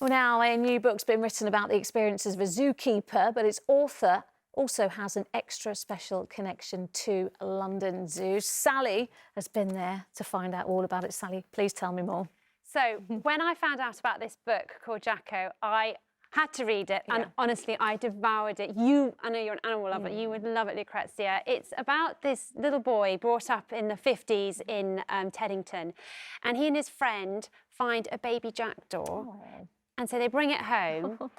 Well, now a new book's been written about the experiences of a zookeeper, but its author also has an extra special connection to London Zoo. Sally has been there to find out all about it. Sally, please tell me more. So when I found out about this book called Jacko, I had to read it, and honestly, I devoured it. I know you're an animal lover, you would love it, Lucrezia. It's about this little boy brought up in the 50s in Teddington, and he and his friend find a baby jackdaw, and so they bring it home,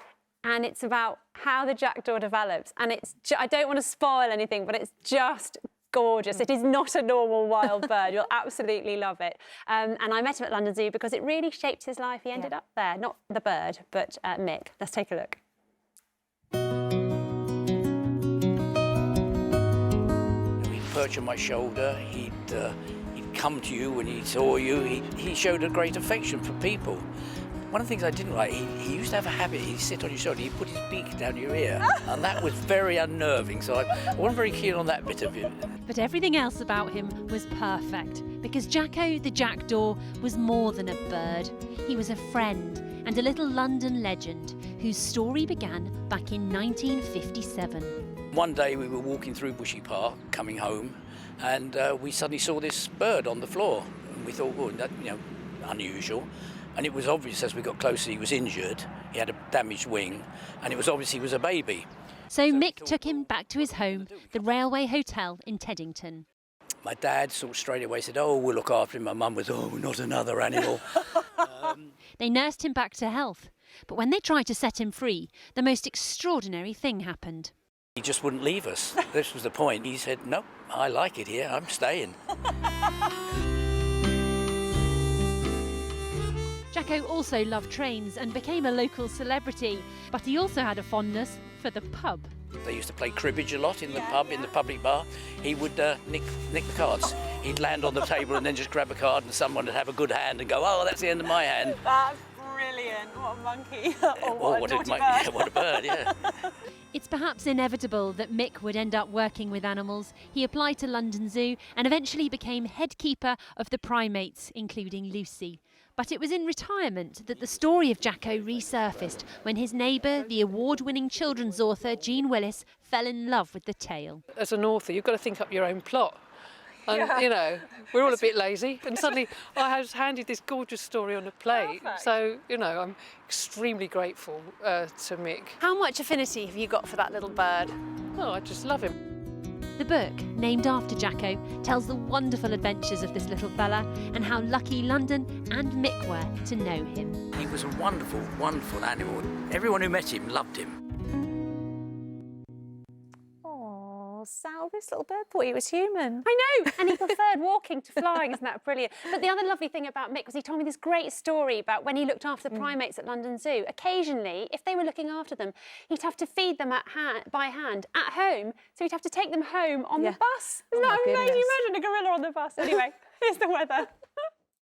and it's about how the jackdaw develops, and I don't want to spoil anything, but it's just gorgeous. It is not a normal wild bird. You'll absolutely love it. And I met him at London Zoo because it really shaped his life. He ended up there, not the bird, but Mick. Let's take a look. He'd perch on my shoulder. He'd come to you when he saw you. He showed a great affection for people. One of the things I didn't like, he used to have a habit, he'd sit on your shoulder, he'd put his beak down your ear, and that was very unnerving, so I wasn't very keen on that bit of it. But everything else about him was perfect, because Jacko the jackdaw was more than a bird. He was a friend and a little London legend whose story began back in 1957. One day we were walking through Bushy Park, coming home, and we suddenly saw this bird on the floor, and we thought, well, that, unusual. And it was obvious as we got closer he was injured, he had a damaged wing, and it was obvious he was a baby. So Mick took him back to his home, the Railway Hotel in Teddington. My dad sort of straight away said, oh, we'll look after him. My mum was, oh, not another animal. They nursed him back to health, but when they tried to set him free, the most extraordinary thing happened. He just wouldn't leave us. This was the point. He said, no, I like it here, I'm staying. Jacko also loved trains and became a local celebrity, but he also had a fondness for the pub. They used to play cribbage a lot in the pub, in the public bar. He would nick the cards. He'd land on the table and then just grab a card, and someone would have a good hand and go, oh, that's the end of my hand. That's brilliant. What a monkey. What a bird, yeah. It's perhaps inevitable that Mick would end up working with animals. He applied to London Zoo and eventually became head keeper of the primates, including Lucy. But it was in retirement that the story of Jacko resurfaced when his neighbour, the award-winning children's author Jeanne Willis, fell in love with the tale. As an author, you've got to think up your own plot. And, we're all a bit lazy. And suddenly I was handed this gorgeous story on a plate. Perfect. So, I'm extremely grateful to Mick. How much affinity have you got for that little bird? Oh, I just love him. The book, named after Jacko, tells the wonderful adventures of this little fella and how lucky London and Mick were to know him. He was a wonderful, wonderful animal. Everyone who met him loved him. Oh, Sal, this little bird thought he was human. I know, and he preferred walking to flying. Isn't that brilliant? But the other lovely thing about Mick was he told me this great story about when he looked after the primates at London Zoo. Occasionally, if they were looking after them, he'd have to feed them by hand at home, so he'd have to take them home on the bus. Isn't that amazing? Imagine a gorilla on the bus. Anyway, here's the weather.